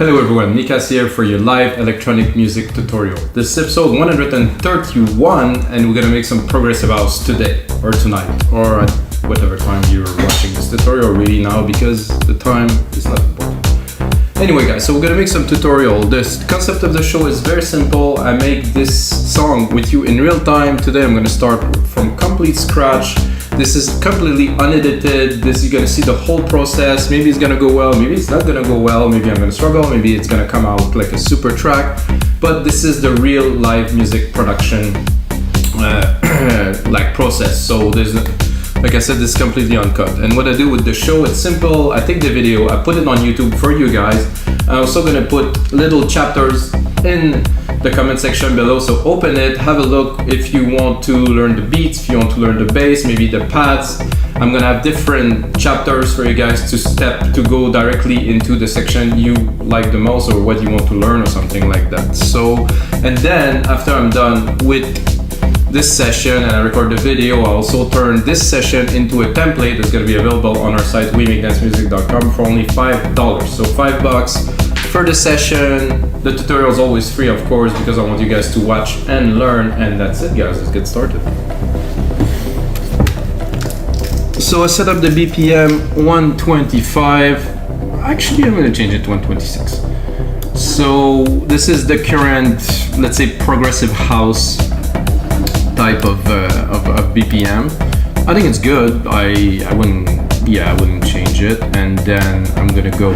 Hello everyone, Mikas here for your live electronic music tutorial. This is episode 131 and we're gonna make some progressive house today or tonight or at whatever time you're watching this tutorial really now because the time is not important. Anyway guys, so we're gonna make some tutorial. The concept of the show is very simple. I make this song with you in real time. Today I'm gonna start from complete scratch. This is completely unedited. You're gonna see the whole process. Maybe it's gonna go well, maybe it's not gonna go well, maybe I'm gonna struggle, maybe it's gonna come out like a super track. But this is the real live music production like process. So there's, like I said, this is completely uncut. And what I do with the show, it's simple. I take the video, I put it on YouTube for you guys. I'm also gonna put little chapters in the comment section below, so open it, have a look if you want to learn the beats, if you want to learn the bass, maybe the pads. I'm gonna have different chapters for you guys to go directly into the section you like the most or what you want to learn or something like that. So, and then after I'm done with this session and I record the video, I also turn this session into a template that's gonna be available on our site weMakeDanceMusic.com for only $5. So $5 for the session. The tutorial is always free, of course, because I want you guys to watch and learn. And that's it, guys. Let's get started. So I set up the BPM 125. Actually, I'm going to change it to 126. So this is the current, let's say, progressive house type of BPM. I think it's good. I wouldn't change it. And then I'm going to go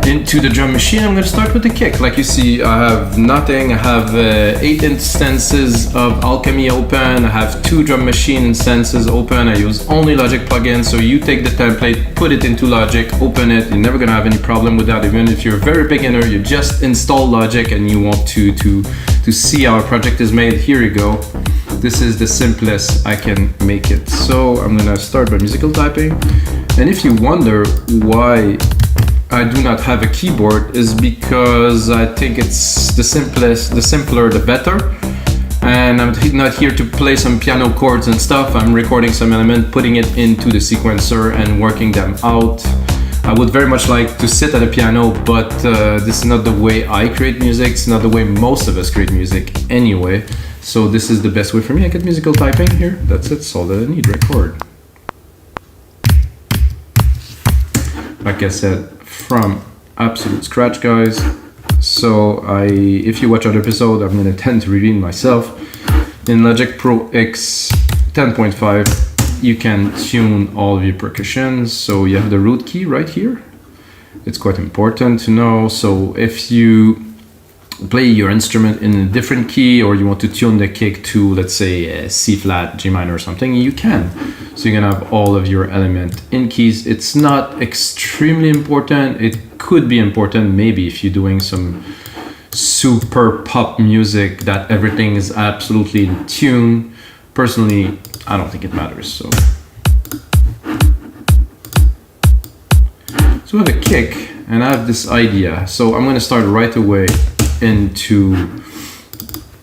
into the drum machine. I'm going to start with the kick. Like you see, I have nothing. I have 8 instances of Alchemy open. I have 2 drum machine instances open. I use only Logic plugins. So you take the template, put it into Logic, open it. You're never going to have any problem with that. Even if you're a very beginner, you just install Logic and you want to see how a project is made. Here you go. This is the simplest I can make it. So I'm going to start by musical typing. And if you wonder why I do not have a keyboard, is because I think it's the simpler the better. And I'm not here to play some piano chords and stuff. I'm recording some element, putting it into the sequencer and working them out. I would very much like to sit at a piano, but this is not the way I create music. It's not the way most of us create music anyway. So this is the best way for me. I get musical typing here. That's it, that's all that I need, record. Like I said, from absolute scratch, guys. So if you watch other episode, I'm gonna tend to reveal myself. In Logic Pro X 10.5, you can tune all of your percussions. So you have the root key right here. It's quite important to know. So if you play your instrument in a different key or you want to tune the kick to, let's say, C flat, G minor or something, you can. So you're gonna have all of your element in keys. It's not extremely important. It could be important maybe if you're doing some super pop music that everything is absolutely in tune. Personally, I don't think it matters. So we have a kick and I have this idea. So I'm gonna start right away into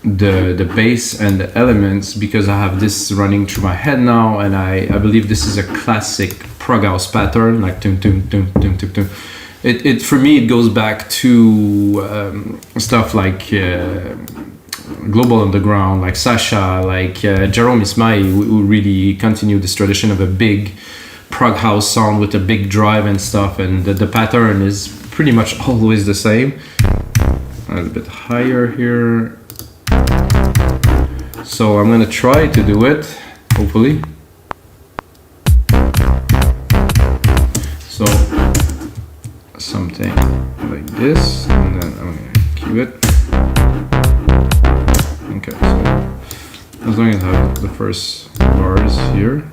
the bass and the elements because I have this running through my head now, and I believe this is a classic prog house pattern, like tum tum tum tum tum tum. It for me it goes back to stuff like Global Underground, like Sasha, like Jerome Ismai, who really continued this tradition of a big prog house sound with a big drive and stuff, and the pattern is pretty much always the same. A little bit higher here. So I'm gonna try to do it, hopefully. So something like this, and then I'm gonna cue it. Okay, so as long as I have the first bars here.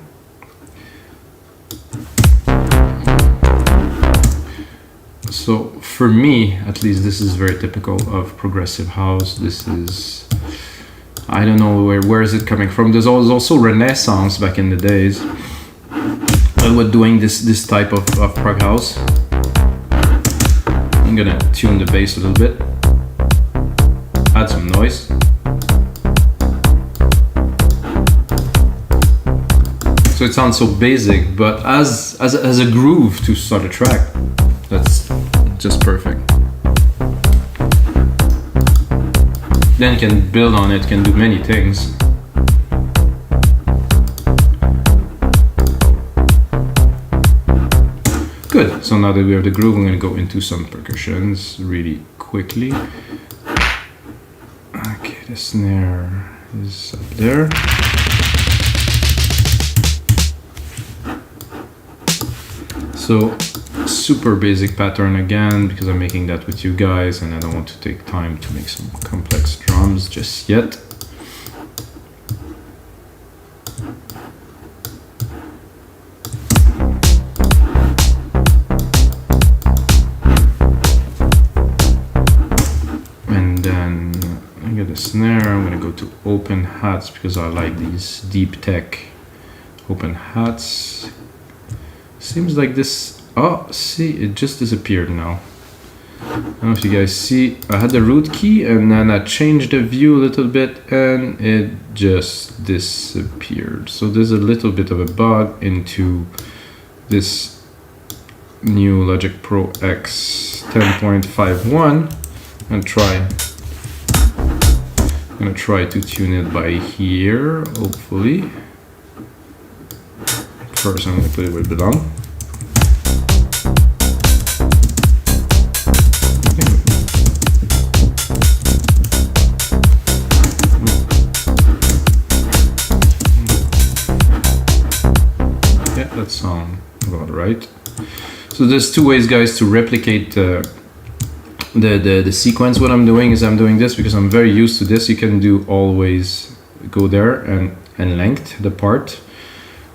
So for me, at least, this is very typical of progressive house. This is, I don't know where is it coming from. There's also Renaissance back in the days. I was doing this type of prog house. I'm gonna tune the bass a little bit, add some noise. So it sounds so basic, but as a groove to start a track, that's just perfect. Then you can build on it, can do many things. Good, so now that we have the groove, I'm going to go into some percussions really quickly. Okay, the snare is up there. So, super basic pattern again, because I'm making that with you guys and I don't want to take time to make some complex drums just yet. Snare, I'm going to go to open hats because I like these deep tech open hats. Seems like this, oh, see, it just disappeared now. I don't know if you guys see, I had the root key and then I changed the view a little bit and it just disappeared. So there's a little bit of a bug into this new Logic Pro X 10.51 and try. I'm gonna try to tune it by here, hopefully. First, I'm gonna put it where it belongs. Yeah, that sounds about right. So there's two ways, guys, to replicate the sequence. What I'm doing is I'm doing this because I'm very used to this. You can do always go there and length the part.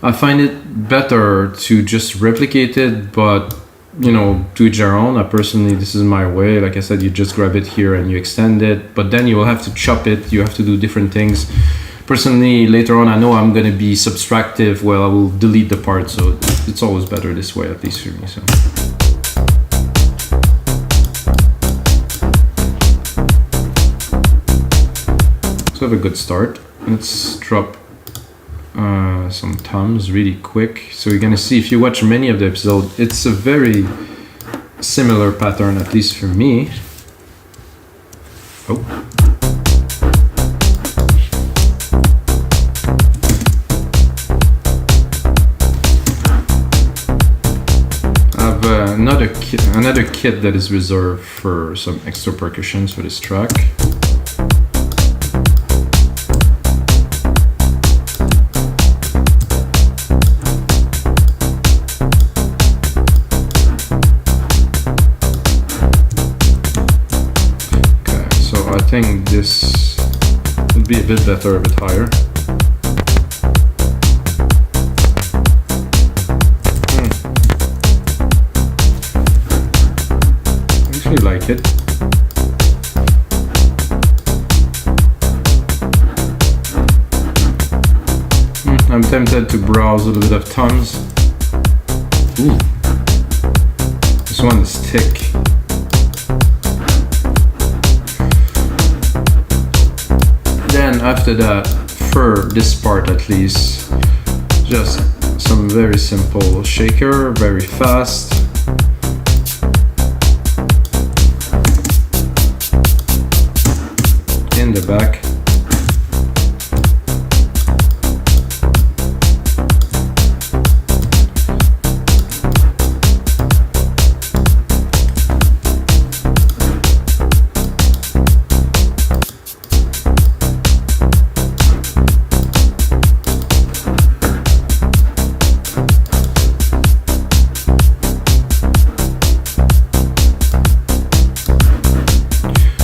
I find it better to just replicate it, but you know, to each their own. Personally, this is my way. Like I said, you just grab it here and you extend it, but then you will have to chop it. You have to do different things. Personally, later on, I know I'm going to be subtractive. Well, I will delete the part, so it's always better this way, at least for me. So. So I have a good start. Let's drop some toms really quick. So you're gonna see, if you watch many of the episodes, it's a very similar pattern, at least for me. Oh. I have another kit that is reserved for some extra percussions for this track. I think this would be a bit better, a bit higher. I actually like it. I'm tempted to browse a little bit of toms. Ooh, this one is thick. Then after that, for this part at least, just some very simple shaker, very fast. In the back.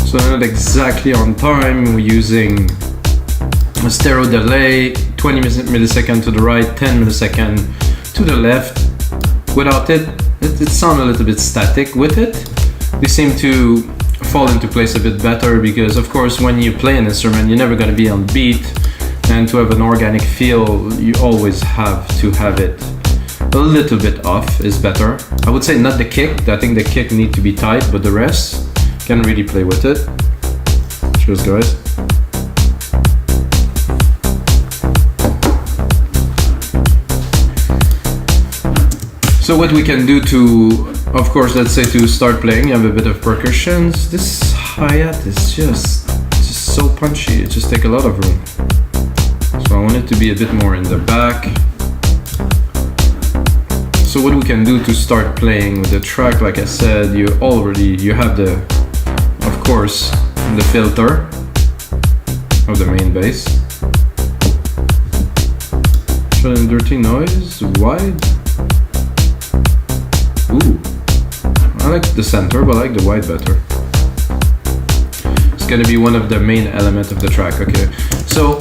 So not exactly on time, we're using a stereo delay, 20 milliseconds to the right, 10 milliseconds to the left. Without it sounds a little bit static. With it, they seem to fall into place a bit better, because of course when you play an instrument, you're never going to be on beat, and to have an organic feel, you always have to have it a little bit off is better. I would say not the kick, I think the kick need to be tight, but the rest can really play with it. Cheers, guys. So what we can do to Of course, let's say to start playing, you have a bit of percussions. This hi-hat is just so punchy, it just takes a lot of room. So I want it to be a bit more in the back. So what we can do to start playing with the track, like I said, you have the, of course, the filter of the main bass. Short and dirty noise, wide. Ooh, I like the center, but I like the wide better. It's gonna be one of the main elements of the track, okay? So,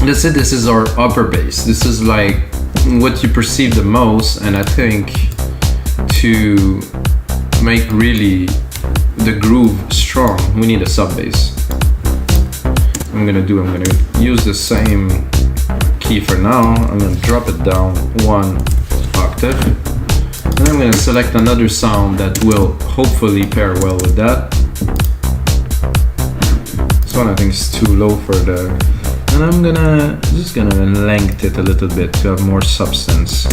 let's say this is our upper bass. This is like what you perceive the most, and I think to make really the groove strong, we need a sub bass. I'm gonna use the same key for now. I'm gonna drop it down 1 octave. And I'm gonna select another sound that will hopefully pair well with that. This one I think is too low for the, and I'm just gonna lengthen it a little bit to have more substance.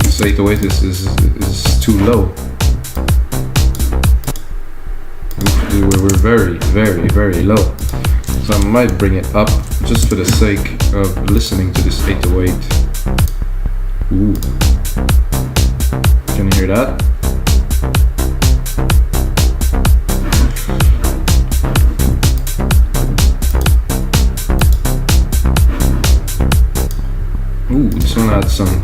This 808 is too low. We're very, very, very low. So I might bring it up just for the sake of listening to this 808. Ooh. Can you hear that? Ooh, this one adds some.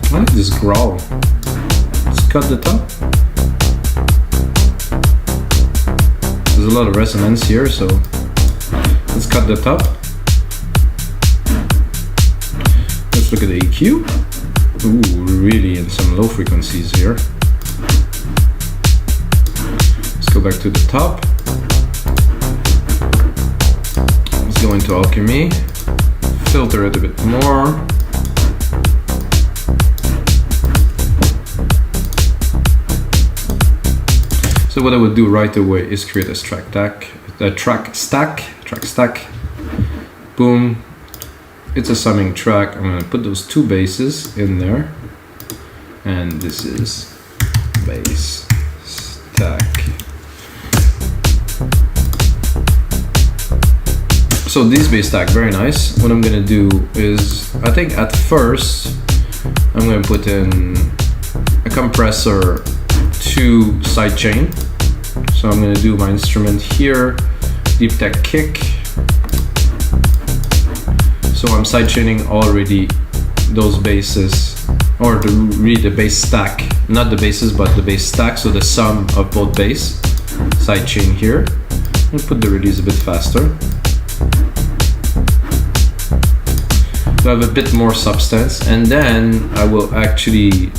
I like this growl. Let's cut the top. There's a lot of resonance here, so let's cut the top. Let's look at the EQ. Ooh, really in some low frequencies here. Let's go back to the top. Let's go into Alchemy. Filter it a bit more. So what I would do right away is create a track stack. Boom. It's a summing track. I'm gonna put those 2 basses in there. And this is bass stack. So these bass stack, very nice. What I'm gonna do is, I think at first, I'm gonna put in a compressor to sidechain. So I'm going to do my instrument here, deep tech kick. So I'm sidechaining already those basses, or really the bass stack, not the basses but the bass stack, so the sum of both bass. Sidechain here. I'll put the release a bit faster to have a bit more substance, and then I will actually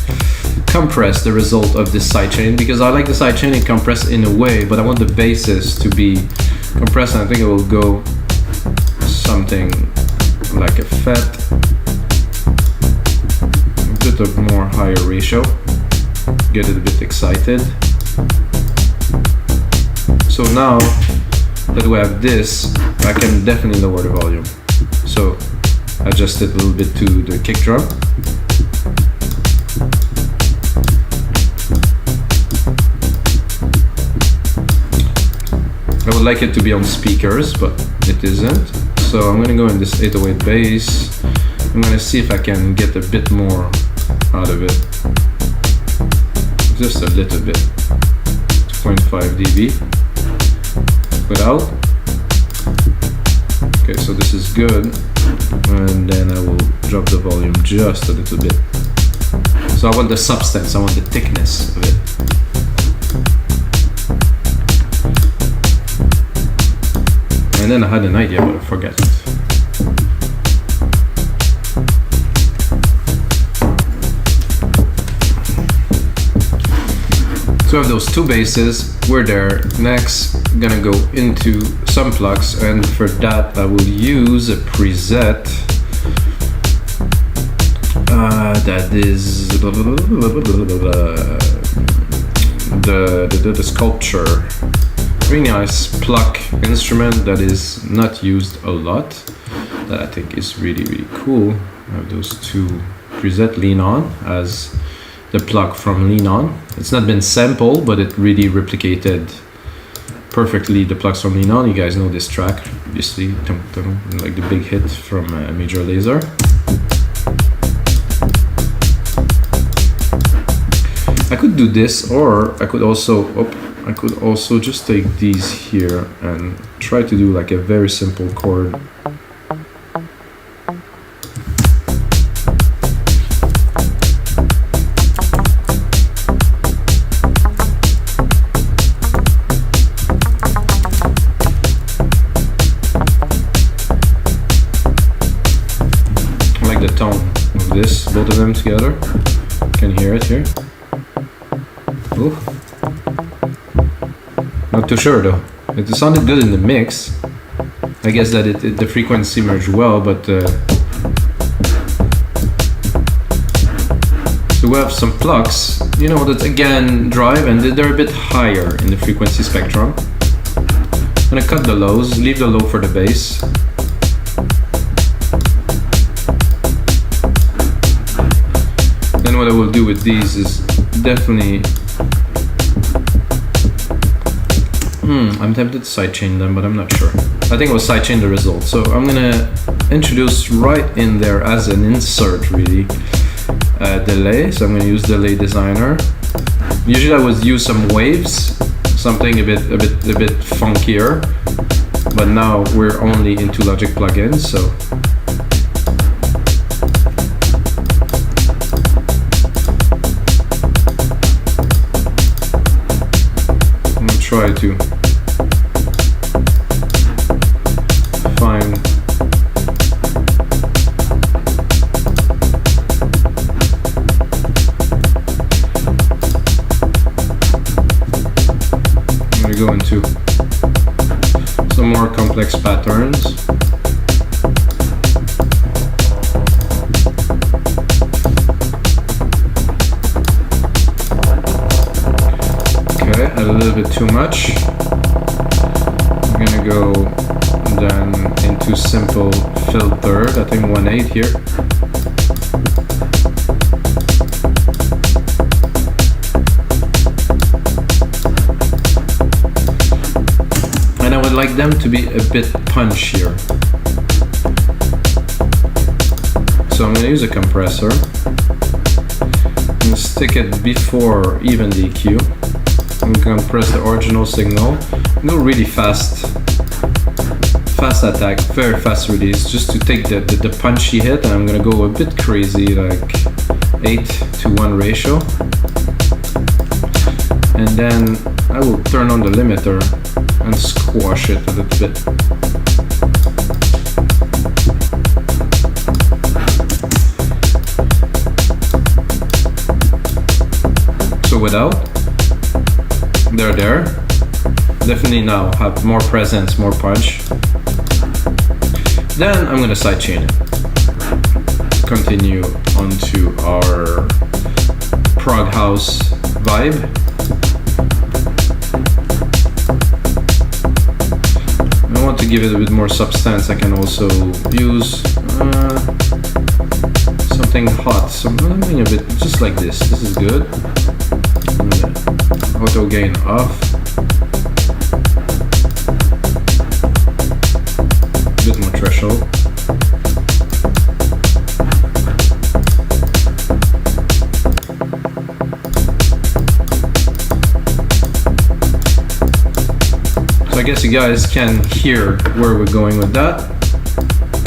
compress the result of this sidechain, because I like the sidechaining compressed in a way, but I want the basses to be compressed, and I think it will go something like a FET, a bit of more higher ratio, get it a bit excited. So now that we have this, I can definitely lower the volume. So adjust it a little bit to the kick drum. I would like it to be on speakers, but it isn't. So I'm gonna go in this 808 bass. I'm gonna see if I can get a bit more out of it. Just a little bit. 2.5 dB. Without. Okay, so this is good. And then I will drop the volume just a little bit. So I want the substance, I want the thickness of it. And then I had an idea, but I forget it. So I have those 2 basses, we're there. Next, I'm gonna go into some plucks, and for that I will use a preset that is the sculpture. really nice pluck instrument that is not used a lot, that I think is really, really cool. I have those two preset Lean On as the pluck from Lean On. It's not been sampled, but it really replicated perfectly the plucks from Lean On. You guys know this track, obviously, like the big hit from Major Lazer. I could do this, or I could also just take these here and try to do like a very simple chord. I like the tone of this, both of them together. You can hear it here. Ooh. Not too sure though. It sounded good in the mix. I guess that the frequency merged well, but so we have some plucks, you know, that again drive, and they're a bit higher in the frequency spectrum. I'm gonna cut the lows, leave the low for the bass. Then what I will do with these is definitely I'm tempted to sidechain them, but I'm not sure. I think I will sidechain the result. So I'm gonna introduce right in there as an insert, really, delay. So I'm gonna use Delay Designer. Usually I would use some waves, something a bit funkier, but now we're only into Logic plugins, so I'm gonna try to find I'm gonna go into some more complex patterns. Okay, a little bit too much. I'm gonna go then into simple filter, I think 1/8 here. And I would like them to be a bit punchier. So I'm gonna use a compressor and stick it before even the EQ. I'm gonna compress the original signal. Go really fast attack, very fast release, just to take the punchy hit, and I'm gonna go a bit crazy, like 8:1 ratio. And then I will turn on the limiter and squash it a little bit. So without, they're there. Definitely now have more presence, more punch. Then I'm gonna sidechain it. Continue onto our prog house vibe. I want to give it a bit more substance. I can also use something hot, something a bit just like this. This is good. I'm gonna auto gain off. A bit more threshold. So I guess you guys can hear where we're going with that.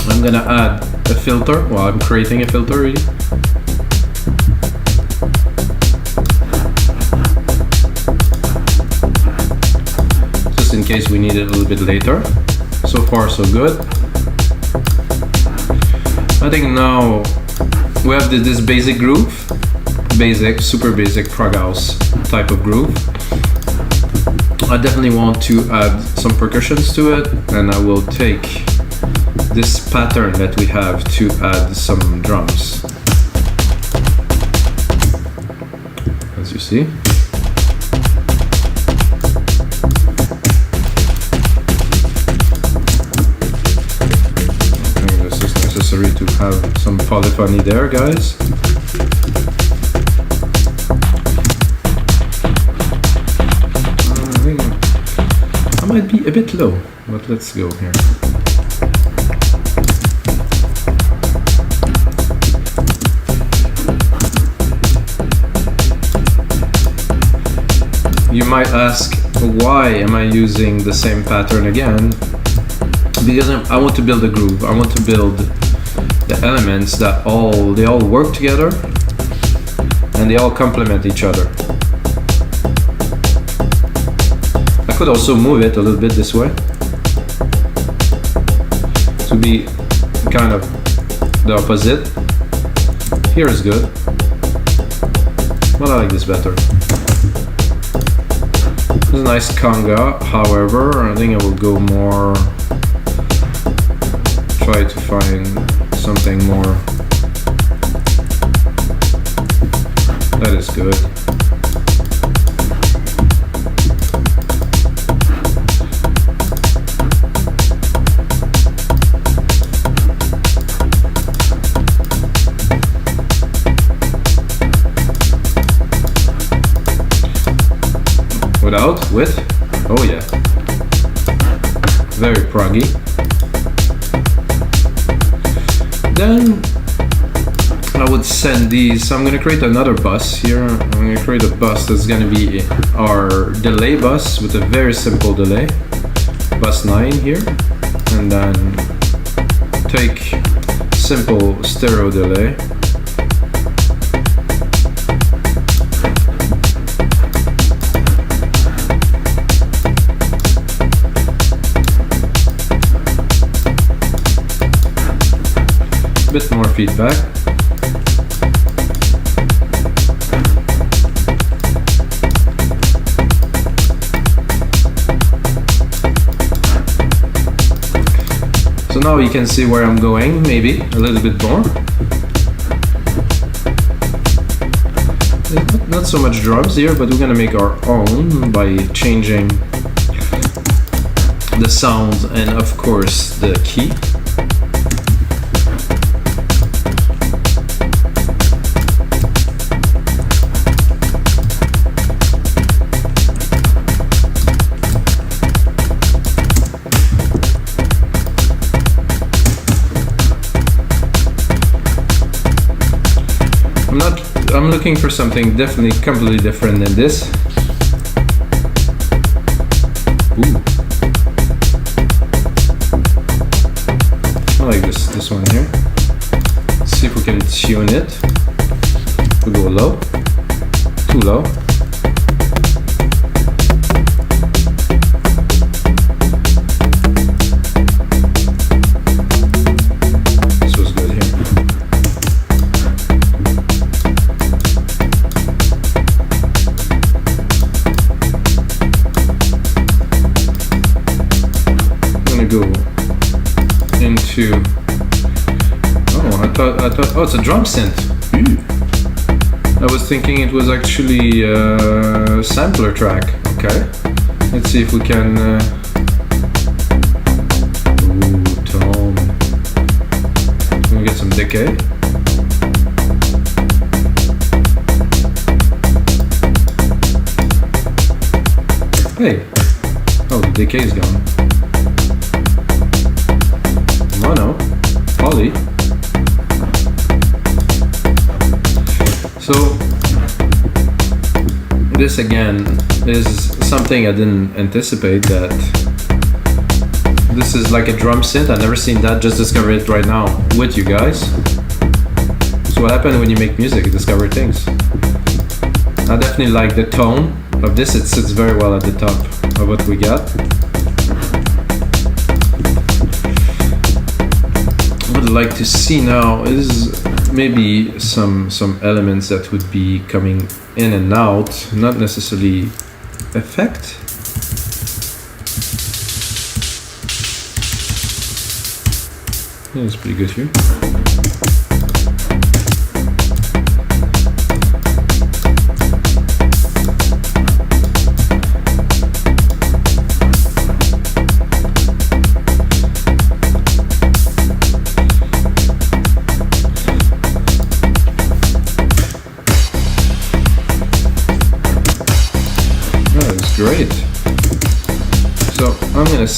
I'm gonna add a filter. Well, I'm creating a filter really. Just in case we need it a little bit later. So far so good. I think now we have this basic groove, super basic prog house type of groove. I definitely want to add some percussions to it, and I will take this pattern that we have to add some drums, as you see. necessary to have some polyphony there, guys. I think I might be a bit low, but let's go here. You might ask, why am I using the same pattern again? Because I want to build a groove. I want to build the elements that they all work together and they all complement each other. I could also move it a little bit this way to be kind of the opposite. Here is good, but I like this better. It's a nice conga, however, I think I will go more, try to find something more that is good. Without, with, oh yeah, very proggy. Then I would send these, so I'm gonna create another bus here. I'm gonna create a bus that's gonna be our delay bus with a very simple delay, bus 9 here, and then take simple stereo delay. Bit more feedback. So now you can see where I'm going, maybe a little bit more. Not so much drums here, but we're gonna make our own by changing the sound and of course the key. I'm looking for something definitely completely different than this. Ooh. I like this one here. Let's see if we can tune it. We'll go low, too low. This was good here. Go into, I thought, oh, it's a drum synth. I was thinking it was actually a sampler track. Okay, let's see if we can, tone, can we get some decay? Hey, oh, the decay is gone. Mono, poly. So this again is something I didn't anticipate, that this is like a drum synth. I've never seen that, just discovered it right now with you guys. So what happens when you make music, you discover things. I definitely like the tone of this, it sits very well at the top of what we got. What I'd like to see now is maybe some elements that would be coming in and out, not necessarily effect. Yeah, it's pretty good here.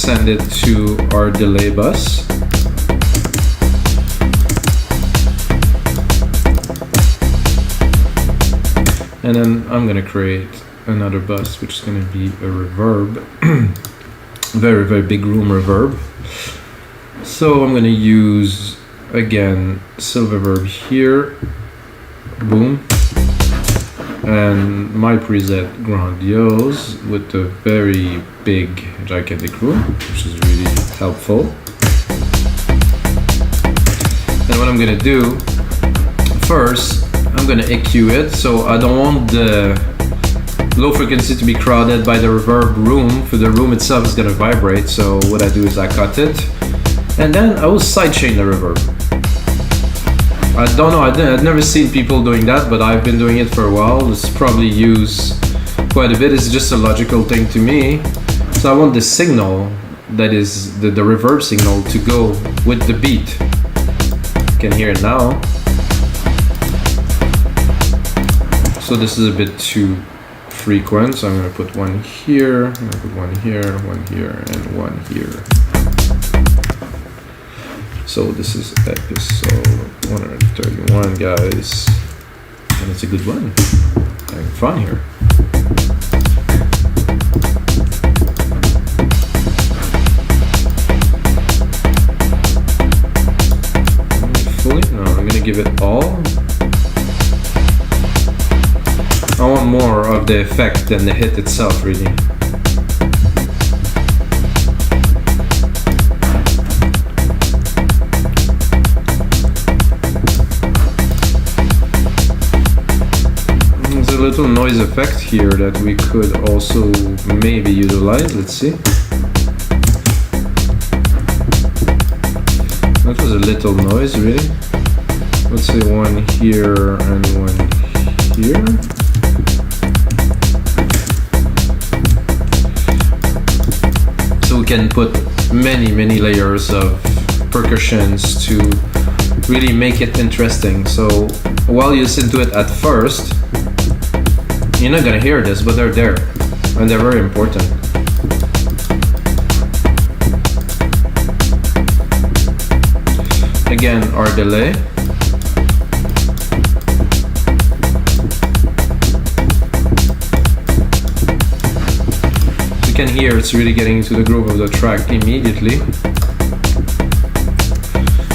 send it to our delay bus. And then I'm gonna create another bus, which is gonna be a reverb. Very, very big room reverb. So I'm gonna use, again, Silververb here. Boom. And my preset Grandiose with a very big gigantic room, which is really helpful. And what I'm gonna do, first, I'm gonna EQ it, so I don't want the low frequency to be crowded by the reverb room, for the room itself is gonna vibrate. So what I do is I cut it, and then I will sidechain the reverb. I don't know, I've never seen people doing that, but I've been doing it for a while. It's probably used quite a bit. It's just a logical thing to me. So I want the signal, that is the reverb signal, to go with the beat. You can hear it now. So this is a bit too frequent, so I'm going to put one here, I'm going to put one here, and one here. So this is episode 131, guys, and it's a good one. Having fun here. Fully? No, I'm going to give it all. I want more of the effect than the hit itself, really. There's a little noise effect here that we could also maybe utilize. Let's see. That was a little noise, really. Let's say one here and one here. So we can put many layers of percussions to really make it interesting. So while you listen to it at first, you're not gonna hear this, but they're there, and they're very important. Again, our delay. You can hear it's really getting into the groove of the track immediately.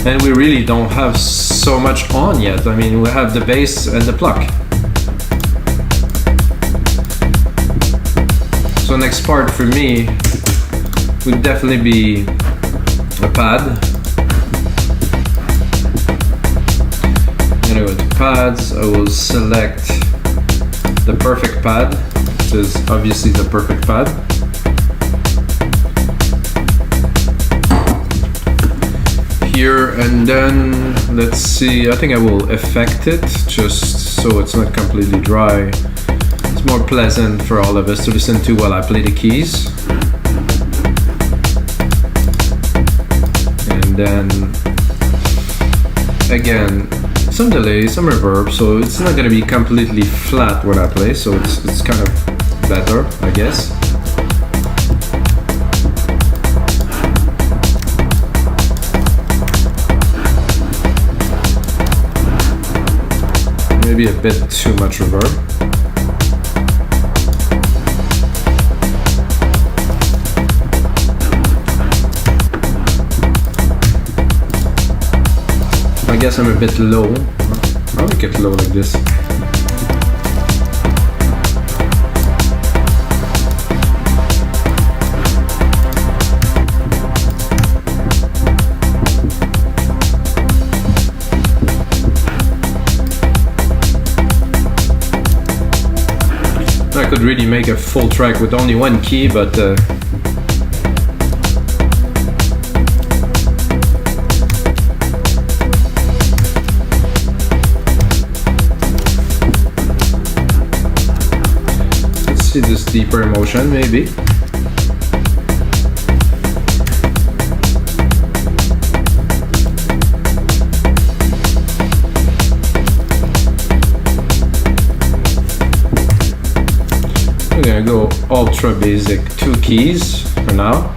And we really don't have so much on yet. I mean, we have the bass and the pluck. So next part for me would definitely be a pad. I'm gonna go to pads. I will select the perfect pad, which is obviously the perfect pad. Here, and then let's see, I think I will affect it just so it's not completely dry. It's more pleasant for all of us to listen to while I play the keys. And then again, some delay, some reverb, so it's not going to be completely flat when I play, so it's kind of better, I guess. Maybe a bit too much reverb. I guess I'm a bit low. I'll make it low like this. I could really make a full track with only one key, but let's see this deeper emotion, maybe. I'm gonna go ultra basic 2 keys for now.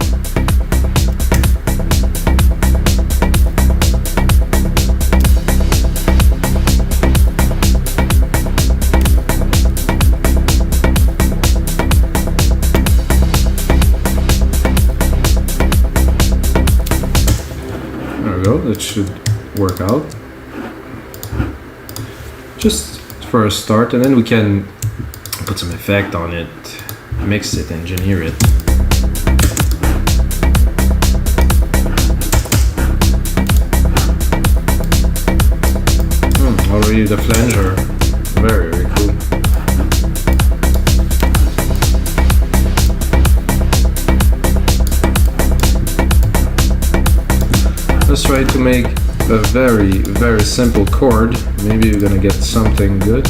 There we go, that should work out. Just for a start, and then we can put some effect on it, mix it, engineer it. Already the flanger, very, very cool. Let's try to make a very, very simple chord. Maybe you're gonna get something good.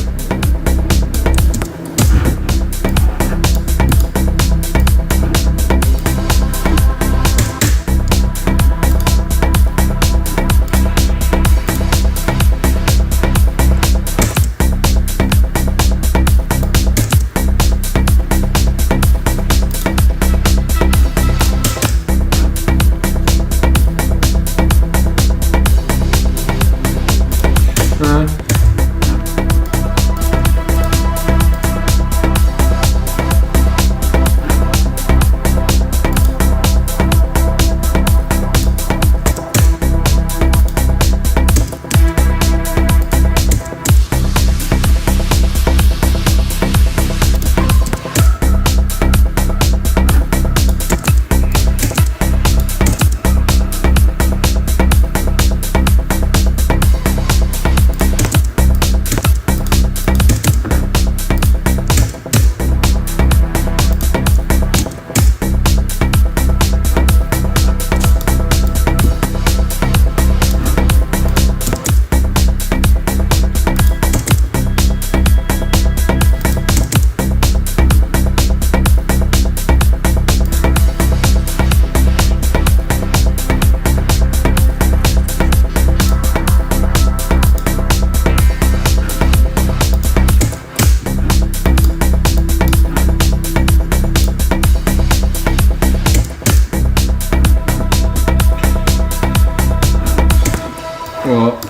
Well,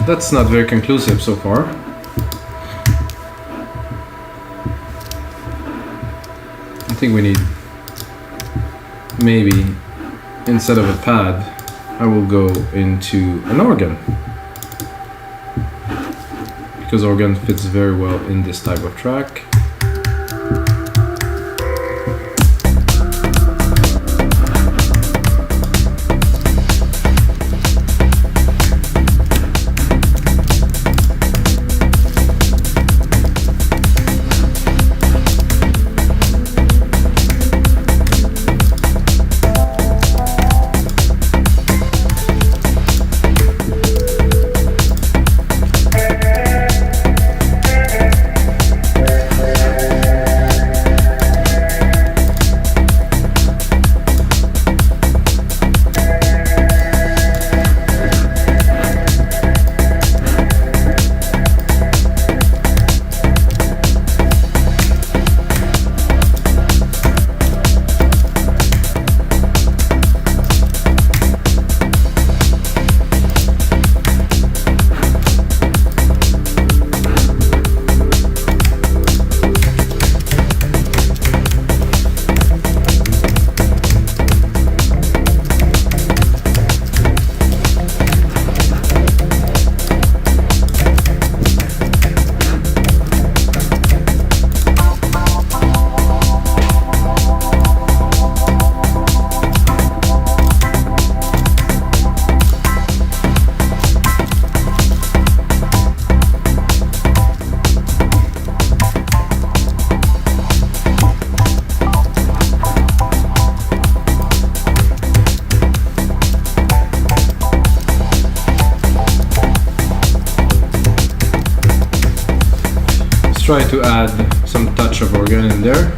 that's not very conclusive so far. I think we need, maybe instead of a pad, I will go into an organ, because organ fits very well in this type of track. Try to add some touch of organ in there.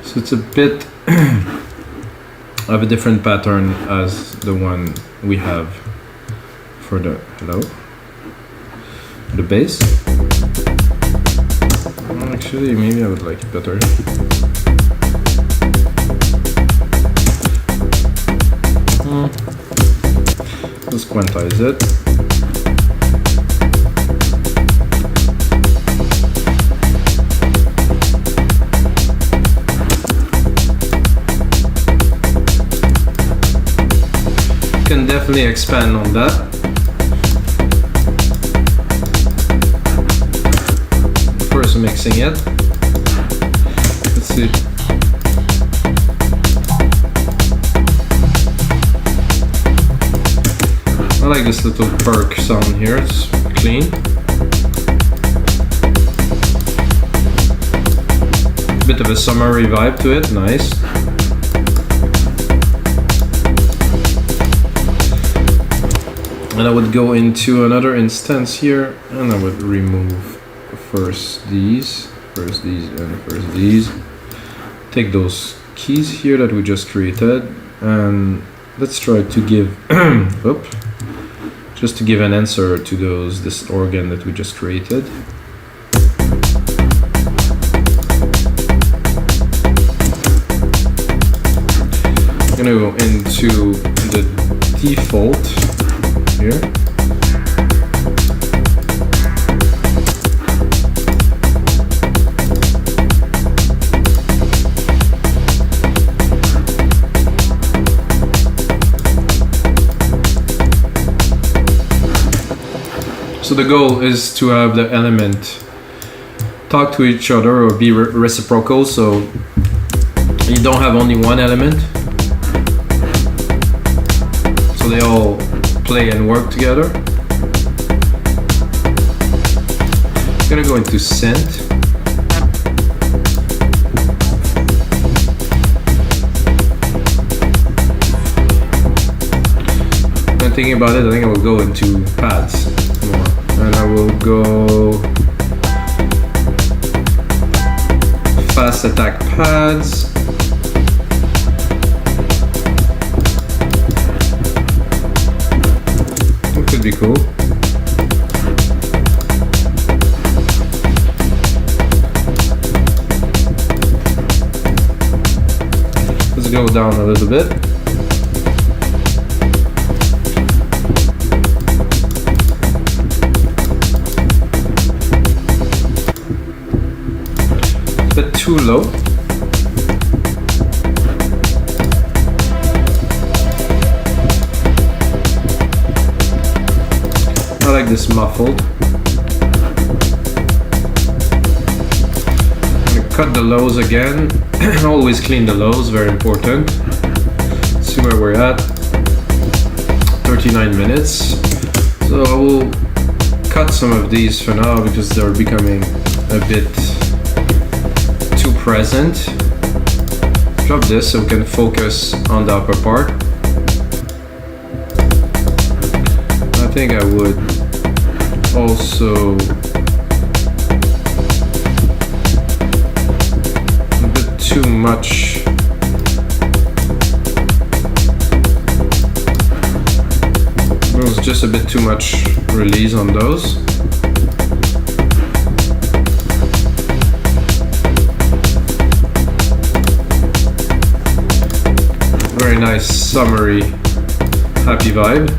So it's a bit of a different pattern as the one we have for the the bass. Actually, maybe I would like it better. Let's quantize it. definitely expand on that. First mixing it. Let's see. I like this little perk sound here, it's clean. Bit of a summery vibe to it, nice. And I would go into another instance here and I would remove first these, and first these. Take those keys here that we just created and let's try to give, just to give an answer to this organ that we just created. I'm gonna go into the default here. So the goal is to have the element talk to each other or be reciprocal, so you don't have only one element. So they all play and work together. I'm gonna go into synth. And thinking about it, I think I will go into pads more. And I will go fast attack pads. It could be cool. Let's go down a little bit. Bit too low. I like this muffled. I'm gonna cut the lows again. Always clean the lows, very important. Let's see where we're at. 39 minutes. So I will cut some of these for now because they're becoming a bit present. Drop this so we can focus on the upper part. I think I would also a bit too much. It was just a bit too much release on those. Very nice, summery, happy vibe.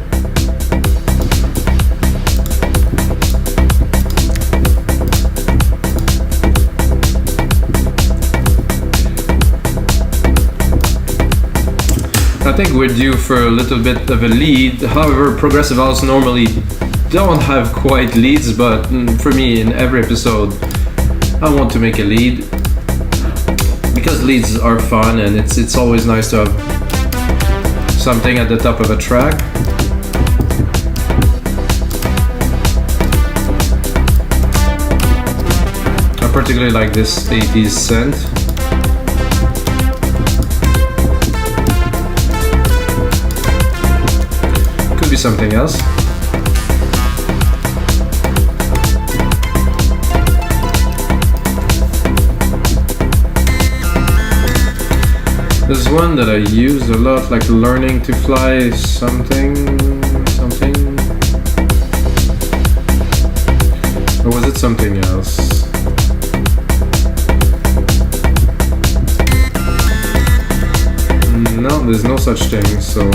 I think we're due for a little bit of a lead. However, progressive house normally don't have quite leads, but for me, in every episode, I want to make a lead because leads are fun, and it's always nice to have something at the top of a track. I particularly like this 80s synth. Could be something else. There's one that I use a lot, like learning to fly something. Or was it something else? No, there's no such thing, so.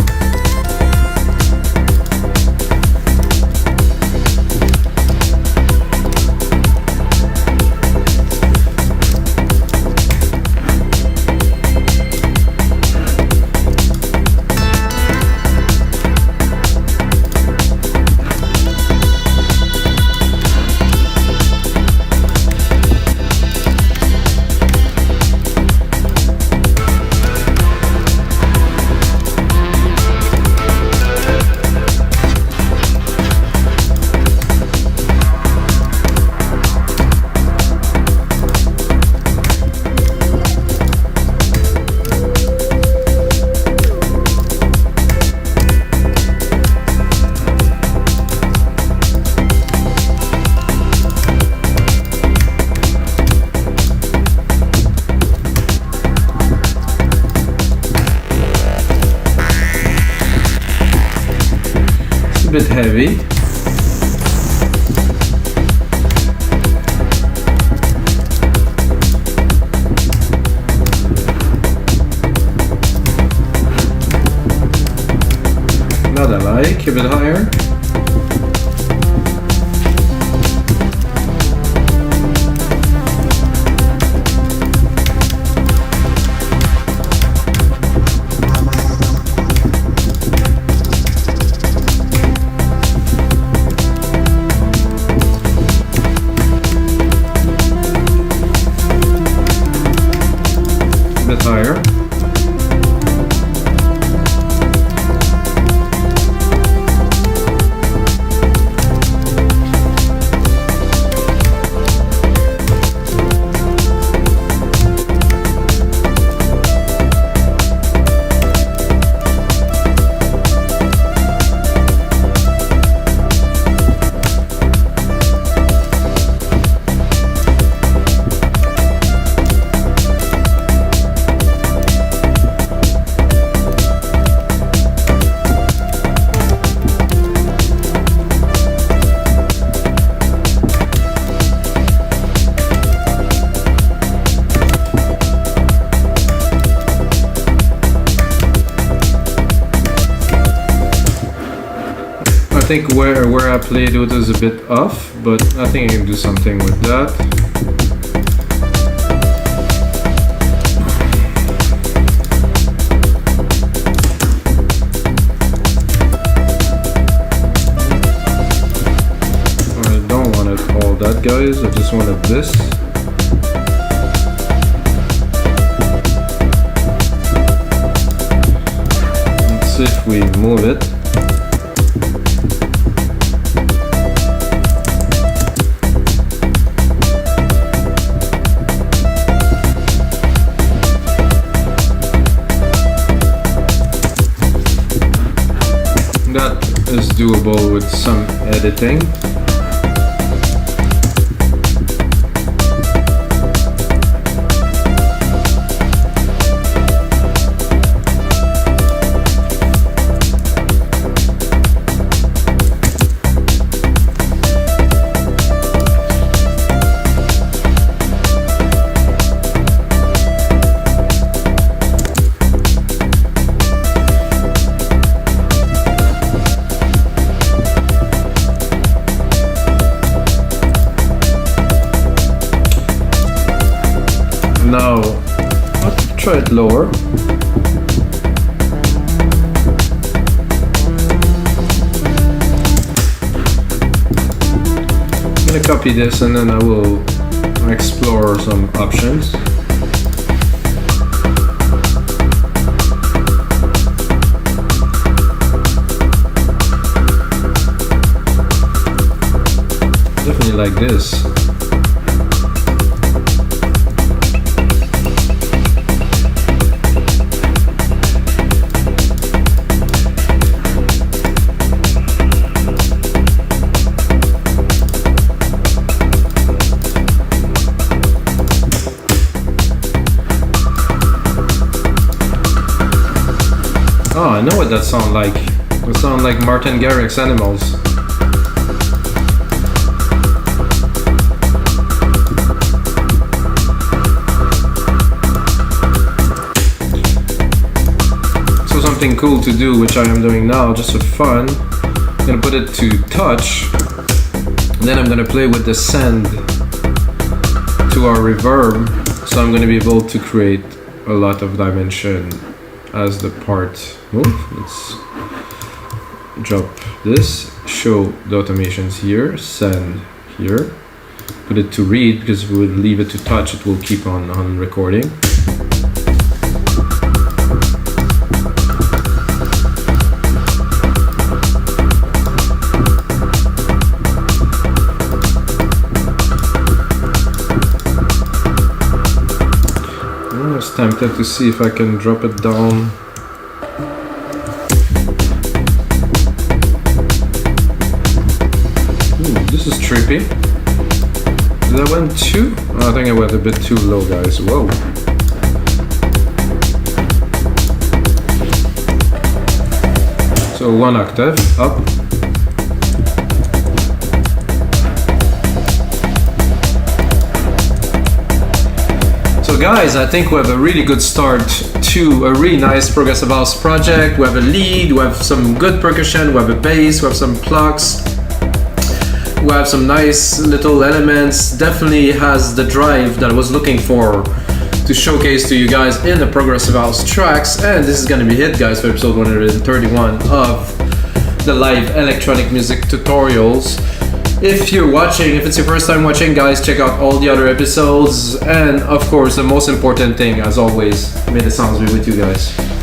heavy. Not I like, a bit higher. Higher. I think where I played it was a bit off, but I think I can do something with that. I don't want it all that, guys. I just wanted this. Let's see if we move it. That is doable with some editing. Now, I'll try it lower. I'm gonna copy this and then I will explore some options. Definitely like this. Oh, I know what that sounds like. It sounds like Martin Garrix's Animals. So something cool to do, which I am doing now, just for fun. I'm gonna put it to touch. And then I'm gonna play with the send to our reverb. So I'm gonna be able to create a lot of dimension as the part move. Let's drop this, show the automations here, send here, put it to read because if we would leave it to touch, it will keep on recording. I was tempted to see if I can drop it down. Ooh, this is trippy. Did I went too? Oh, I think I went a bit too low, guys. Whoa. So 1 octave up. So guys, I think we have a really good start to a really nice progressive house project. We have a lead, we have some good percussion, we have a bass, we have some plucks, we have some nice little elements. Definitely has the drive that I was looking for to showcase to you guys in the progressive house tracks. And this is gonna be it, guys, for episode 131 of the live electronic music tutorials. If you're watching, if it's your first time watching, guys, check out all the other episodes. And of course, the most important thing, as always, may the sounds be with you guys.